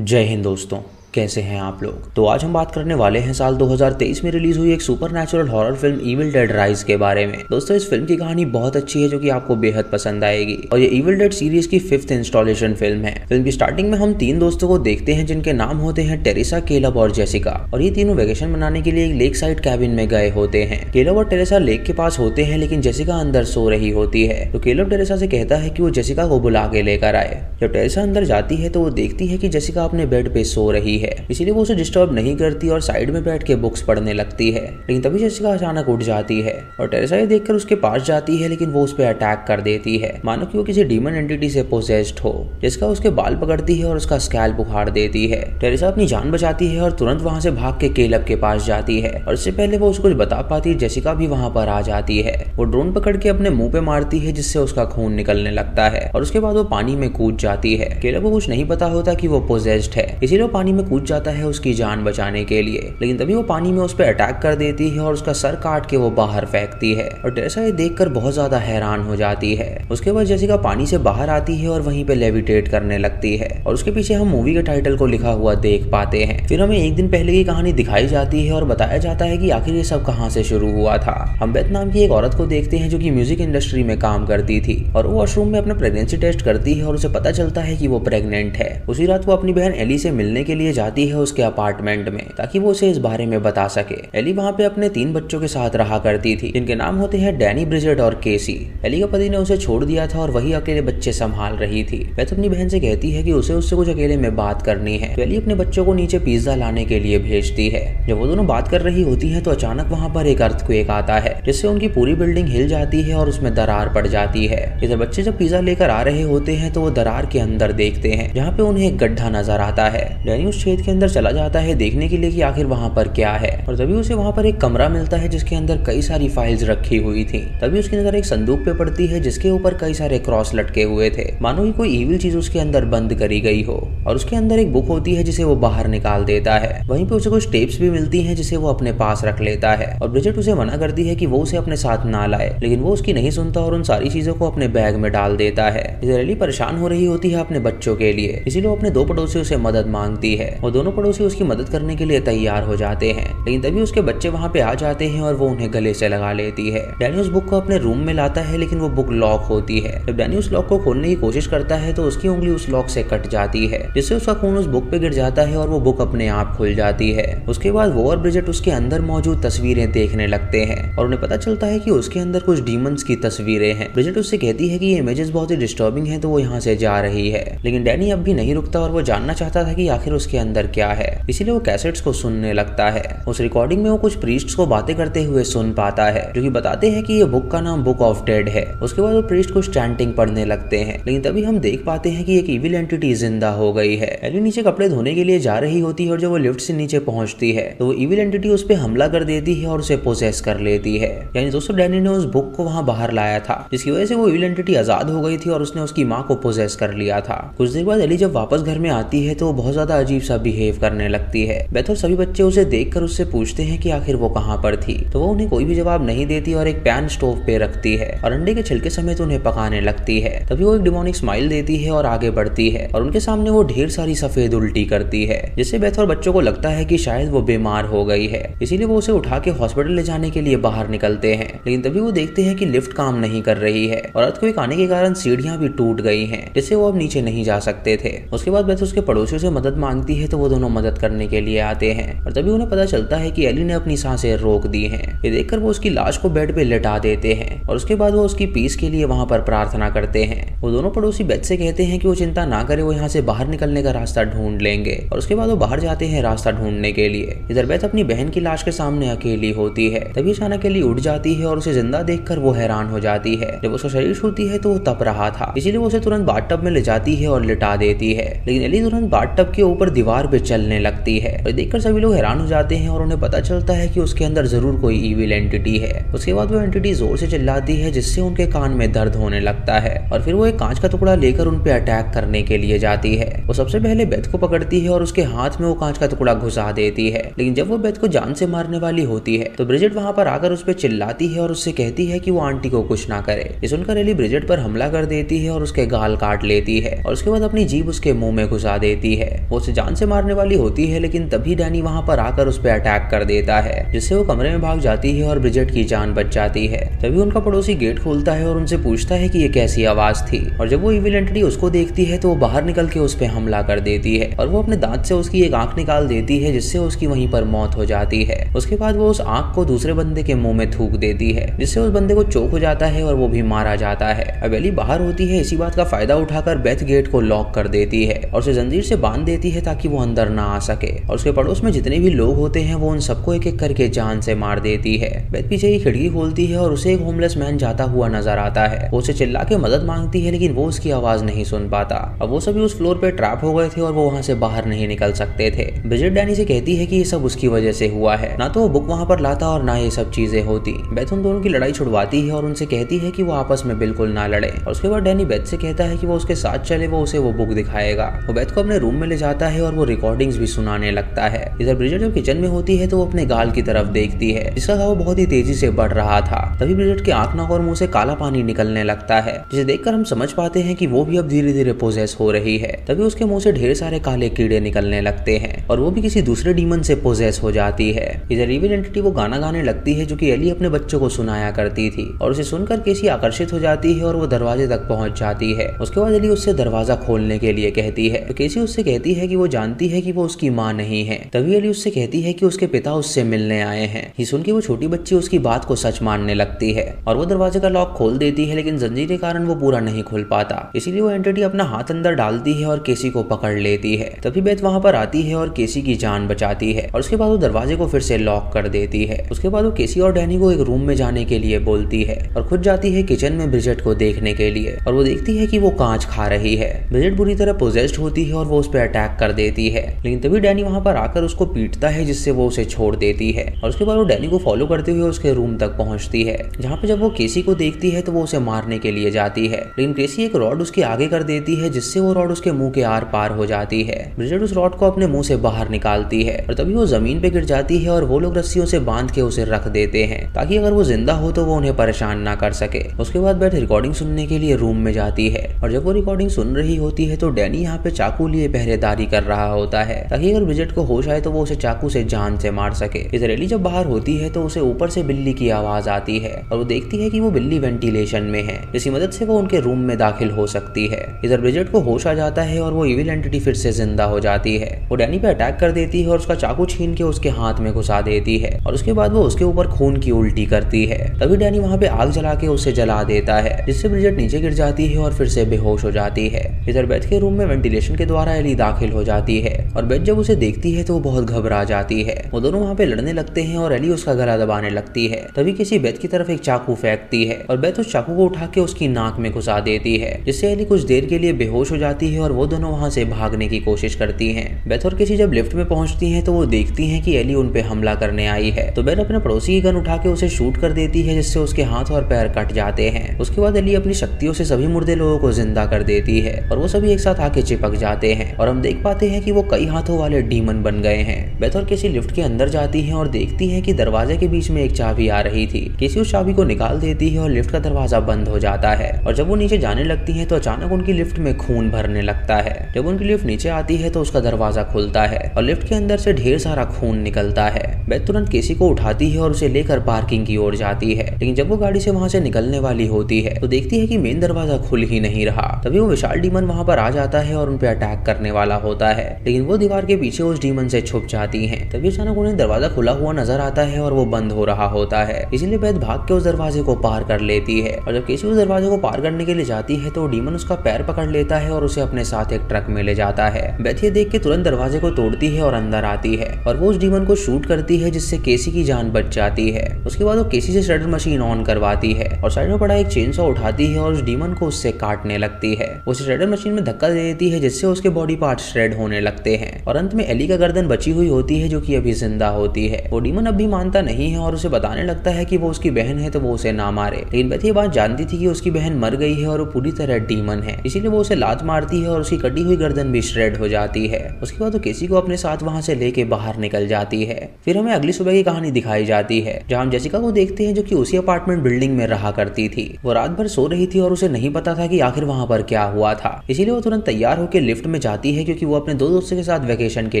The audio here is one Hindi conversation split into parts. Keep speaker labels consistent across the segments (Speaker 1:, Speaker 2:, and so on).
Speaker 1: जय हिंद दोस्तों, कैसे हैं आप लोग। तो आज हम बात करने वाले हैं साल 2023 में रिलीज हुई एक supernatural horror film evil dead rise के बारे में। दोस्तों, इस फिल्म की कहानी बहुत अच्छी है जो कि आपको बेहद पसंद आएगी और ये इविल डेड सीरीज की 5th इंस्टॉलेशन फिल्म है। फिल्म की स्टार्टिंग में हम 3 दोस्तों को देखते हैं जिनके नाम होते हैं टेरेसा, केलब और जेसिका, और ये तीनों वेकेशन मनाने के लिए एक लेक साइड कैबिन में गए होते हैं। केलब और टेरेसा लेक के पास होते हैं लेकिन जेसिका अंदर सो रही होती है। तो केलब टेरेसा से कहता है कि वो जेसिका को बुला के लेकर आए। जब टेरेसा अंदर जाती है तो वो देखती है कि जेसिका अपने बेड पे सो रही है, इसीलिए वो उसे डिस्टर्ब नहीं करती और साइड में बैठ के बुक्स पढ़ने लगती है। लेकिन तभी जेसिका अचानक उठ जाती है और टेरेसा ये देखकर उसके पास जाती है, लेकिन वो उस पर अटैक कर देती है मानो कि वो किसी डीमन एंटिटी से पोसेस्ड हो। जेसिका उसके बाल पकड़ती है और उसका स्कैल्प उखाड़ देती है। टेरेसा अपनी जान बचाती है और तुरंत वहां से भाग के केलब के पास जाती है और इससे पहले वो उसको कुछ बता पाती जेसिका भी वहां पर आ जाती है। वो ड्रोन पकड़ के अपने मुंह पे मारती है जिससे उसका खून निकलने लगता है और उसके बाद वो पानी में कूद जाती है। केलब को कुछ नहीं पता होता कि वो पोसेस्ड है, इसीलिए वो पानी में कूद जाता है उसकी जान बचाने के लिए। लेकिन तभी वो पानी में उस पर अटैक कर देती है और उसका सर काट के वो बाहर फेंकती है और टेरेसा ये देखकर बहुत ज्यादा हैरान हो जाती है। उसके बाद जेसिका पानी से बाहर आती है और वहीं पे लेविटेट करने लगती है और उसके पीछे हम मूवी के टाइटल को लिखा हुआ देख पाते हैं। फिर हमें एक दिन पहले की कहानी दिखाई जाती है और बताया जाता है कि आखिर ये सब कहाँ से शुरू हुआ था। हम बेथ नाम की एक औरत को देखते हैं जो कि म्यूजिक इंडस्ट्री में काम करती थी और वो वॉशरूम में अपना प्रेगनेंसी टेस्ट करती है और उसे पता चलता है कि वो प्रेग्नेंट है। उसी रात वो अपनी बहन एली से मिलने के लिए जाती है उसके अपार्टमेंट में ताकि वो उसे इस बारे में बता सके। एली वहाँ पे अपने 3 बच्चों के साथ रहा करती थी जिनके नाम होते हैं डैनी, ब्रिजेट और केसी। एली का पति ने उसे छोड़ दिया था और वही अकेले बच्चे संभाल रही थी। वह तो अपनी बहन से कहती है कि उसे उससे कुछ अकेले में बात करनी है। तो एली अपने बच्चों को नीचे पिज्जा लाने के लिए भेजती है। जब वो दोनों बात कर रही होती है तो अचानक वहाँ पर एक अर्थक्वेक आता है जिससे उनकी पूरी बिल्डिंग हिल जाती है और उसमें दरार पड़ जाती है। इधर बच्चे जब पिज्जा लेकर आ रहे होते हैं तो वो दरार के अंदर देखते हैं जहाँ पे उन्हें एक गड्ढा नजर आता है। डैनी उस छेद के अंदर चला जाता है देखने के लिए कि आखिर वहाँ पर क्या है और तभी उसे वहाँ पर एक कमरा मिलता है जिसके अंदर कई सारी फाइल्स रखी हुई थी। तभी उसकी नजर एक संदूक पे पड़ती है जिसके ऊपर कई सारे क्रॉस लटके हुए थे मानो कि कोई इविल चीज उसके अंदर बंद करी गई हो। और उसके अंदर एक बुक होती है जिसे वो बाहर निकाल देता है। वहीं पे उसे कुछ टेप्स भी मिलती हैं जिसे वो अपने पास रख लेता है और ब्रिजेट उसे मना करती है कि वो उसे अपने साथ ना लाए, लेकिन वो उसकी नहीं सुनता और उन सारी चीजों को अपने बैग में डाल देता है। एली परेशान हो रही होती है अपने बच्चों के लिए, इसीलिए वो अपने 2 पड़ोसियों से मदद मांगती है। वो दोनों पड़ोसी उसकी मदद करने के लिए तैयार हो जाते हैं, लेकिन तभी उसके बच्चे वहाँ पे आ जाते हैं और वो उन्हें गले से लगा लेती है। डैनी उस बुक को अपने रूम में लाता है लेकिन वो बुक लॉक होती है। जब डैनी उस लॉक को खोलने की कोशिश करता है तो उसकी उंगली उस लॉक से कट जाती है जिससे उसका खून उस बुक पे गिर जाता है और वो बुक अपने आप खुल जाती है। उसके बाद वो और ब्रिजेट उसके अंदर मौजूद तस्वीरें देखने लगते हैं और उन्हें पता चलता है कि उसके अंदर कुछ डीमंस की तस्वीरें हैं। ब्रिजेट उससे कहती है कि ये इमेजेस बहुत ही डिस्टर्बिंग है तो वो यहाँ से जा रही है, लेकिन डैनी अब भी नहीं रुकता और वो जानना चाहता था कि आखिर उसके अंदर क्या है, इसीलिए वो कैसेट्स को सुनने लगता है। उस रिकॉर्डिंग में वो कुछ प्रीस्ट्स को बातें करते हुए सुन पाता है जो कि बताते हैं कि ये बुक का नाम बुक ऑफ डेड है। उसके बाद वो प्रीस्ट कुछ चैंटिंग पढ़ने लगते हैं, लेकिन तभी हम देख पाते हैं कि एक इविल एंटिटी जिंदा हो गई है। एली नीचे कपड़े धोने के लिए जा रही होती है और जब वो लिफ्ट से नीचे पहुंचती है तो वो इविल एंटिटी उस पर हमला कर देती है और उसे पोसेस कर लेती है। यानी दोस्तों, डैनी ने उस बुक को वहां बाहर लाया था जिसकी वजह से वो इविल एंटिटी आजाद हो गई थी और उसने उसकी माँ को पोसेस कर लिया था। कुछ देर बाद एली जब वापस घर में आती है तो वो बहुत ज्यादा अजीब सा बिहेव करने लगती है। बेथ और सभी बच्चे उसे देखकर उससे पूछते हैं कि आखिर वो कहाँ पर थी, तो वो उन्हें कोई भी जवाब नहीं देती और एक पैन स्टोव पे रखती है और अंडे के छिलके समेत उन्हें पकाने लगती है। तभी वो एक डिमोनिक स्माइल देती है और आगे बढ़ती है और उनके सामने वो ढेर सारी सफेद उल्टी करती है जिससे बेथ और बच्चों को लगता है कि शायद वो बीमार हो गई है, इसीलिए वो उसे उठा के हॉस्पिटल ले जाने के लिए बाहर निकलते हैं। लेकिन तभी वो देखते हैं कि लिफ्ट काम नहीं कर रही है और अर्थक्वेक आने के कारण सीढ़ियां भी टूट गई हैं जिससे वो अब नीचे नहीं जा सकते थे। उसके बाद बेथ उसके पड़ोसियों से मदद मांगती है तो वो दोनों मदद करने के लिए आते हैं और तभी उन्हें पता चलता है कि एली ने अपनी सांसें रोक दी हैं। ये देखकर वो उसकी लाश को बेड पे लेटा देते हैं और उसके बाद वो उसकी पीस के लिए वहां पर प्रार्थना करते हैं। वो दोनों पड़ोसी बेथ से कहते हैं कि वो चिंता ना करे, वो यहाँ से बाहर निकलने का रास्ता ढूंढ लेंगे और उसके बाद वो बाहर जाते हैं रास्ता ढूंढने के लिए। इधर बेथ अपनी बहन की लाश के सामने अकेली होती है। तभी अचानक एली उठ जाती है और उसे जिंदा देखकर वो हैरान हो जाती है। जब उसका शरीर छूती है तो वो तप रहा था, इसीलिए वो उसे तुरंत बाथटब में ले जाती है और लिटा देती है। लेकिन एली तुरंत बाथटब के ऊपर दीवार पे चलने लगती है। और देखकर सभी लोग हैरान हो जाते हैं और उन्हें पता चलता है कि उसके अंदर जरूर कोई ईविल एंटिटी है। उसके बाद वो एंटिटी जोर से चिल्लाती है जिससे उनके कान में दर्द होने लगता है और फिर वो एक कांच का टुकड़ा लेकर उन पे अटैक करने के लिए जाती है। वो सबसे पहले बेथ को पकड़ती है और उसके हाथ में वो कांच का टुकड़ा घुसा देती है, लेकिन जब वो बेथ को जान से मारने वाली होती है तो ब्रिजेट वहां पर आकर उस पर चिल्लाती है और उससे कहती है कि वो आंटी को कुछ ना करे। ये सुनकर एली ब्रिजेट पर हमला कर देती है और उसके गाल काट लेती है और उसके बाद अपनी जीभ उसके मुंह में घुसा देती है। वो उसे जान से मारने वाली होती है, लेकिन तभी डैनी वहां पर आकर उस पर अटैक कर देता है जिससे वो कमरे में भाग जाती है और ब्रिजेट की जान बच जाती है। तभी उनका पड़ोसी गेट खोलता है और उनसे पूछता है कि ये कैसी आवाज थी, और जब वो इविल एंटिटी उसको देखती है तो वो बाहर निकल के उस पर हमला कर देती है और वो अपने दांत से उसकी एक आंख निकाल देती है जिससे उसकी वहीं पर मौत हो जाती है। उसके बाद वो उस आंख को दूसरे बंदे के मुंह में थूक देती है जिससे उस बंदे को चोक हो जाता है और वो भी मारा जाता है। अब एली बाहर होती है, इसी बात का फायदा उठाकर बेथ गेट को लॉक कर देती है और उसे जंजीर से बांध देती है ताकि वो अंदर ना आ सके। और उसके पड़ोस में जितने भी लोग होते हैं वो उन सबको एक एक करके जान से मार देती है। बेथ पीछे की खिड़की खोलती है और उसे एक होमलेस मैन जाता हुआ नजर आता है। वो उसे चिल्ला के मदद मांगती है, लेकिन वो उसकी आवाज नहीं सुन पाता। अब वो सभी उस फ्लोर पे ट्रैप हो गए थे और वो वहाँ से बाहर नहीं निकल सकते थे। ब्रिजेट डैनी से कहती है कि ये सब उसकी वजह से हुआ है, ना तो वो बुक वहाँ पर लाता और ना ये सब चीजें होती। बेथ उन दोनों की लड़ाई छुड़वाती है और उनसे कहती है कि वो आपस में बिल्कुल ना लड़े। और उसके बाद डैनी बेथ से कहता है कि वो उसके साथ चले, वो उसे वो बुक दिखाएगा। वो बेथ को अपने रूम में ले जाता है और वो रिकॉर्डिंग्स भी सुनाने लगता है। इधर ब्रिजेट जब किचन में होती है तो वो अपने गाल की तरफ देखती है जिसका घाव बहुत ही तेजी से बढ़ रहा था। तभी ब्रिजेट के आंख, नाक और मुंह से काला पानी निकलने लगता है, जिसे देखकर हम समझ पाते हैं कि वो भी अब धीरे धीरे पोजेस हो रही है। तभी उसके मुंह से ढेर सारे काले कीड़े निकलने लगते हैं और वो भी किसी दूसरे डीमन से पोजेस हो जाती है। इधर इविल एंटिटी वो गाना गाने लगती है जो कि एली अपने बच्चों को सुनाया करती थी और उसे सुनकर केसी आकर्षित हो जाती है और वो दरवाजे तक पहुंच जाती है। उसके बाद एली उससे दरवाजा खोलने के लिए कहती है तो केसी उससे कहती है कि वो जानती है कि वो उसकी माँ नहीं है। तभी एली उससे कहती है कि उसके पिता उससे मिलने आए हैं। ये सुन के वो छोटी बच्ची उसकी बात को सच मानने लगती है और वो दरवाजे का लॉक खोल देती है, लेकिन जंजीर के कारण वो पूरा नहीं खोल पाता। इसीलिए वो एंटिटी अपना हाथ अंदर डालती है और केसी को पकड़ लेती है। तभी बेथ वहां पर आती है और केसी की जान बचाती है और उसके बाद वो दरवाजे को फिर से लॉक कर देती है। उसके बाद वो केसी और डैनी को एक रूम में जाने के लिए बोलती है और खुद जाती है किचन में ब्रिजेट को देखने के लिए और वो देखती है कि वो कांच खा रही है। ब्रिजेट बुरी तरह पोजेस्ड होती है और वो उस पर अटैक कर देती है, लेकिन तभी डैनी वहां पर आकर उसको पीटता है जिससे वो उसे छोड़ देती है। और उसके बाद वो डैनी को फॉलो करते हुए उसके रूम तक पहुंचती है, जहाँ पे जब वो केसी को देखती है तो वो उसे मारने के लिए जाती है, लेकिन केसी एक रॉड उसके आगे कर देती है जिससे वो रॉड उसके मुंह के आर पार हो जाती है। ब्रिजेट उस रॉड को अपने मुंह से बाहर निकालती है और तभी वो जमीन पे गिर जाती है और वो लोग रस्सियों से बांध के उसे रख देते हैं ताकि अगर वो जिंदा हो तो वो उन्हें परेशान ना कर सके। उसके बाद बेथ रिकॉर्डिंग सुनने के लिए रूम में जाती है और जब वो रिकॉर्डिंग सुन रही होती है तो डैनी यहाँ पे चाकू लिए पहरेदारी कर रहा होता है ताकि अगर ब्रिजेट को होश आए तो वो उसे चाकू से जान से मार सके। इधर एली जब बाहर होती है तो उसे ऊपर से बिल्ली की आवाज आती है और वो देखती है कि वो बिल्ली वेंटिलेशन में है, जिसकी मदद से वो उनके रूम में दाखिल हो सकती है। इधर ब्रिजेट को होश आ जाता है और वो इविल एंटिटी फिर से जिंदा हो जाती है। वो डैनी पे अटैक कर देती है और उसका चाकू छीन के उसके हाथ में घुसा देती है और उसके बाद वो उसके ऊपर खून की उल्टी करती है। तभी डैनी वहाँ पे आग जला के उसे जला देता है जिससे ब्रिजेट नीचे गिर जाती है और फिर से बेहोश हो जाती है। इधर बेथ के रूम में वेंटिलेशन के द्वारा एली दाखिल हो जाती है और बेथ जब उसे देखती है तो वो बहुत घबरा जाती है। वो दोनों वहाँ पे लड़ने लगते हैं और एली उसका गला दबाने लगती है। तभी किसी बेथ की तरफ एक चाकू फेंकती है और बेथ उस चाकू को उठा के उसकी नाक में घुसा देती है, जिससे एली कुछ देर के लिए बेहोश हो जाती है और वो दोनों वहाँ से भागने की कोशिश करती हैं। बेथ और किसी जब लिफ्ट में पहुंचती हैं तो वो देखती हैं कि एली उन पे हमला करने आई है, तो बेथ अपने पड़ोसी की गन उठा के उसे शूट कर देती है जिससे उसके हाथ और पैर कट जाते हैं। उसके बाद एली अपनी शक्तियों से सभी मुर्दे लोगों को जिंदा कर देती है और वो सभी एक साथ आके चिपक जाते हैं और हम देख पाते हैं कि वो कई हाथों वाले डीमन बन गए हैं। बेथ और किसी लिफ्ट के अंदर जाती है और देखती है कि दरवाजे के बीच में एक चाबी आ रही थी। किसी उस चाबी को निकाल देती है और लिफ्ट का दरवाजा बंद हो जाता है और जब वो नीचे जाने लगती है तो अचानक उनकी लिफ्ट में खून भरने लगता है। जब उनकी लिफ्ट नीचे आती है तो उसका दरवाजा खुलता है और लिफ्ट के अंदर से ढेर सारा खून निकलता है। बेथ तुरंत केसी को उठाती है और उसे लेकर पार्किंग की ओर जाती है, लेकिन जब वो गाड़ी से वहाँ से निकलने वाली होती है तो देखती है कि मेन दरवाजा खुल ही नहीं रहा। तभी वो विशाल डीमन वहाँ पर आ जाता है और उन पे अटैक करने वाला होता है, लेकिन वो दीवार के पीछे उस डीमन से छुप जाती हैं। तभी अचानक उन्हें दरवाजा खुला हुआ नजर आता है और वो बंद हो रहा होता है, इसीलिए बेथ भाग के उस दरवाजे को पार कर लेती है और जब केसी उस दरवाजे को पार करने के लिए जाती है तो डीमन उसका पैर पकड़ लेता है और उसे अपने साथ एक ट्रक में ले जाता है। बेथ ये देख के तुरंत दरवाजे को तोड़ती है और अंदर आती है और वो उस डीमन को शूट करती है जिससे केसी की जान बच जाती है। उसके बाद वो केसी से श्रेडर मशीन ऑन करवाती है और साइड में पड़ा एक चेनसॉ उठाती है और उस डीमन को उससे काटने लगती है। उसे श्रेडर मशीन में धक्का दे देती है जिससे उसके बॉडी पार्ट श्रेड होने करने लगते हैं और अंत में एली का गर्दन बची हुई होती है जो कि अभी जिंदा होती है। वो डीमन अब भी मानता नहीं है और उसे बताने लगता है कि वो उसकी बहन है तो वो उसे ना मारे, लेकिन बेथ ये बात जानती थी कि उसकी बहन मर गई है और वो पूरी तरह डीमन है, इसीलिए वो उसे लात मारती है और उसकी कटी हुई गर्दन भी श्रेड हो जाती है। उसके बाद वो केसी को अपने साथ वहां से लेके बाहर निकल जाती है। फिर हमें अगली सुबह की कहानी दिखाई जाती है जहाँ हम जेसिका को देखते हैं जो कि उसी अपार्टमेंट बिल्डिंग में रहा करती थी। वो रात भर सो रही थी और उसे नहीं पता था कि आखिर वहां पर क्या हुआ था, इसीलिए वो तुरंत तैयार होकर लिफ्ट में जाती है क्योंकि वो अपने दो दोस्तों के साथ वेकेशन के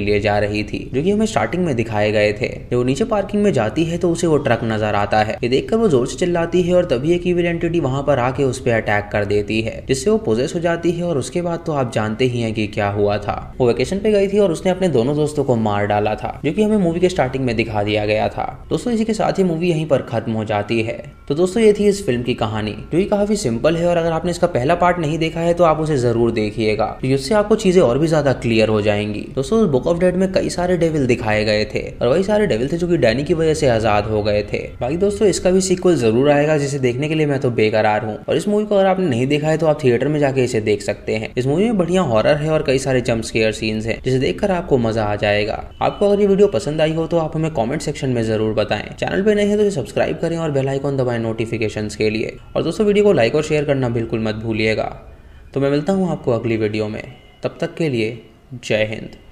Speaker 1: लिए जा रही थी जो कि हमें स्टार्टिंग में दिखाए गए थे। जब वो नीचे पार्किंग में जाती है तो उसे वो ट्रक नजर आता है। ये देखकर वो जोर से चिल्लाती है और तभी एक इविल एंटिटी वहां पर आके उस पर अटैक कर देती है जिससे वो पोजेस हो जाती है और उसके बाद तो आप जानते ही हैं कि क्या हुआ था। वो वेकेशन पे गई थी और उसने अपने दोनों दोस्तों को मार डाला था जो कि हमें मूवी के स्टार्टिंग में दिखा दिया गया था। दोस्तों इसी के साथ ही मूवी यहीं पर खत्म हो जाती है। तो दोस्तों ये थी इस फिल्म की कहानी जो कि काफी सिंपल है और अगर आपने इसका पहला पार्ट नहीं देखा है तो आप उसे जरूर देखिएगा, तो इससे आपको चीजें और भी ज्यादा क्लियर हो जाएंगी। दोस्तों बुक ऑफ डेड में कई सारे डेविल दिखाए गए थे और वही सारे डेविल थे जो कि डैनी की वजह से आजाद हो गए थे। बाकी दोस्तों इसका भी सीक्वल जरूर आएगा जिसे देखने के लिए मैं तो बेकरार हूँ और इस मूवी को अगर आपने नहीं देखा है तो आप थिएटर में जाके इसे देख सकते हैं। इस मूवी में बढ़िया हॉरर है और कई सारे जंप स्केयर सीन्स हैं जिसे देखकर आपको मजा आ जाएगा। आपको अगर ये वीडियो पसंद आई हो तो आप हमें कमेंट सेक्शन में जरूर बताएं। चैनल पे नए हैं तो इसे सब्सक्राइब करें और बेल आइकन दबाएं नोटिफिकेशंस के लिए। और दोस्तों वीडियो को लाइक और शेयर करना बिल्कुल मत भूलिएगा। तो मैं मिलता हूँ आपको अगली वीडियो में, तब तक के लिए जय हिंद।